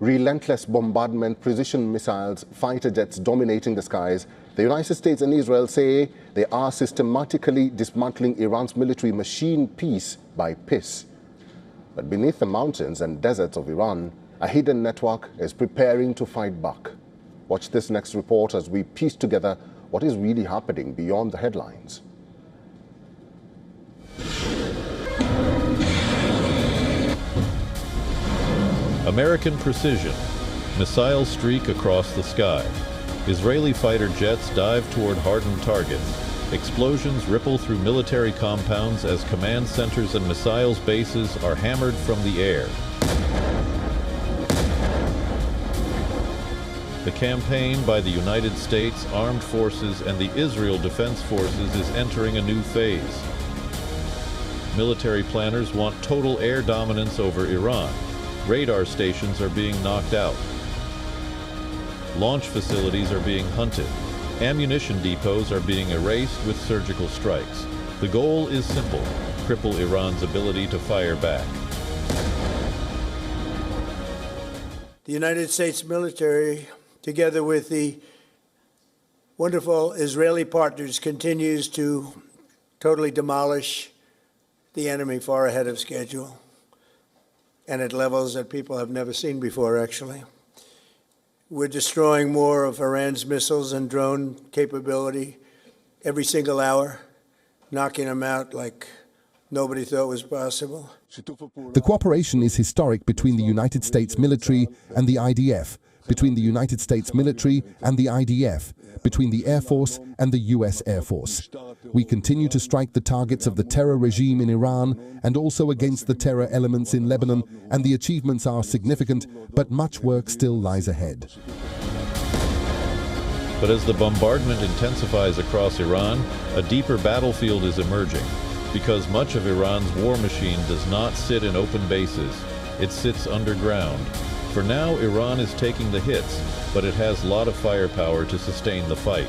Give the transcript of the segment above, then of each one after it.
relentless bombardment, precision missiles, fighter jets dominating the skies, the United States and Israel say they are systematically dismantling Iran's military machine piece by piece. But beneath the mountains and deserts of Iran, a hidden network is preparing to fight back. Watch this next report as we piece together what is really happening beyond the headlines. American precision. Missiles streak across the sky. Israeli fighter jets dive toward hardened targets. Explosions ripple through military compounds as command centers and missiles bases are hammered from the air. The campaign by the United States Armed Forces and the Israel Defense Forces is entering a new phase. Military planners want total air dominance over Iran. Radar stations are being knocked out. Launch facilities are being hunted. Ammunition depots are being erased with surgical strikes. The goal is simple: cripple Iran's ability to fire back. The United States military, together with the wonderful Israeli partners, continues to totally demolish the enemy far ahead of schedule and at levels that people have never seen before, actually. We're destroying more of Iran's missiles and drone capability every single hour, knocking them out like nobody thought was possible. The cooperation is historic between the United States military and the IDF, between the United States military and the IDF, between the Air Force and the US Air Force. We continue to strike the targets of the terror regime in Iran and also against the terror elements in Lebanon, and the achievements are significant, but much work still lies ahead. But as the bombardment intensifies across Iran, a deeper battlefield is emerging, because much of Iran's war machine does not sit in open bases. It sits underground. For now, Iran is taking the hits, but it has a lot of firepower to sustain the fight.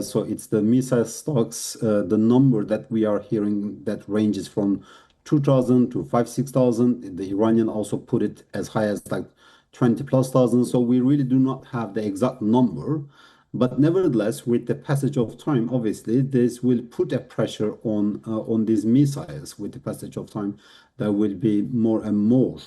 So it's the missile stocks, the number that we are hearing that ranges from 2,000 to 6,000. The Iranian also put it as high as like 20,000+. So we really do not have the exact number. But nevertheless, with the passage of time, obviously, this will put a pressure on these missiles. With the passage of time, there will be more and more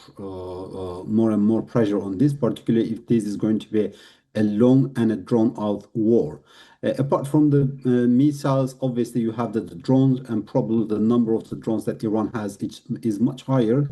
pressure on this, particularly if this is going to be a long and a drawn-out war. Apart from the missiles, obviously, you have the drones, and probably the number of the drones that Iran has is much higher.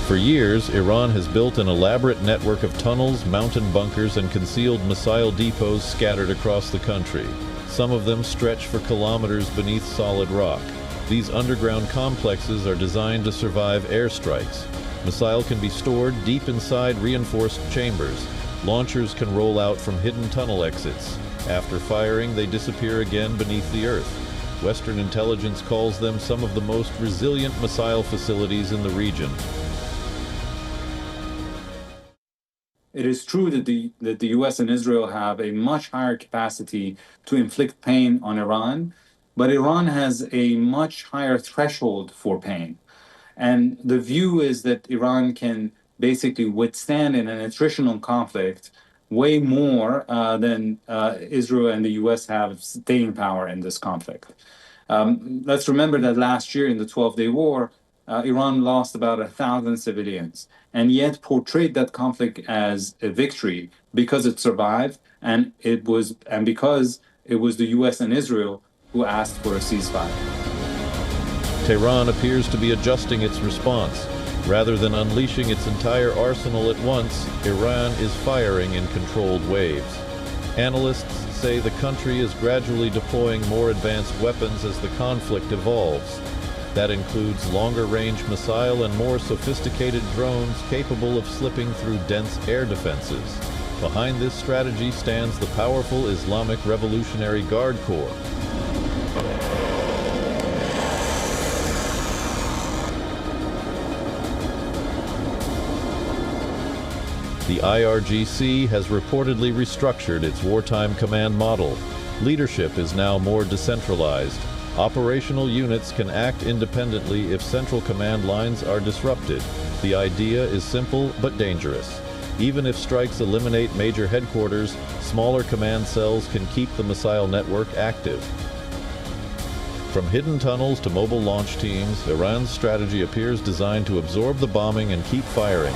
For years, Iran has built an elaborate network of tunnels, mountain bunkers, and concealed missile depots scattered across the country. Some of them stretch for kilometers beneath solid rock. These underground complexes are designed to survive airstrikes. Missile can be stored deep inside reinforced chambers. Launchers can roll out from hidden tunnel exits. After firing, they disappear again beneath the earth. Western intelligence calls them some of the most resilient missile facilities in the region. It is true that the US and Israel have a much higher capacity to inflict pain on Iran, but Iran has a much higher threshold for pain. And the view is that Iran can basically withstand in an attritional conflict way more than Israel and the US have staying power in this conflict. Let's remember that last year in the 12-day war, Iran lost about 1,000 civilians, and yet portrayed that conflict as a victory because it survived, and because it was the US and Israel who asked for a ceasefire. Tehran appears to be adjusting its response. Rather than unleashing its entire arsenal at once, Iran is firing in controlled waves. Analysts say the country is gradually deploying more advanced weapons as the conflict evolves. That includes longer-range missile and more sophisticated drones capable of slipping through dense air defenses. Behind this strategy stands the powerful Islamic Revolutionary Guard Corps. The IRGC has reportedly restructured its wartime command model. Leadership is now more decentralized. Operational units can act independently if central command lines are disrupted. The idea is simple but dangerous. Even if strikes eliminate major headquarters, smaller command cells can keep the missile network active. From hidden tunnels to mobile launch teams, Iran's strategy appears designed to absorb the bombing and keep firing.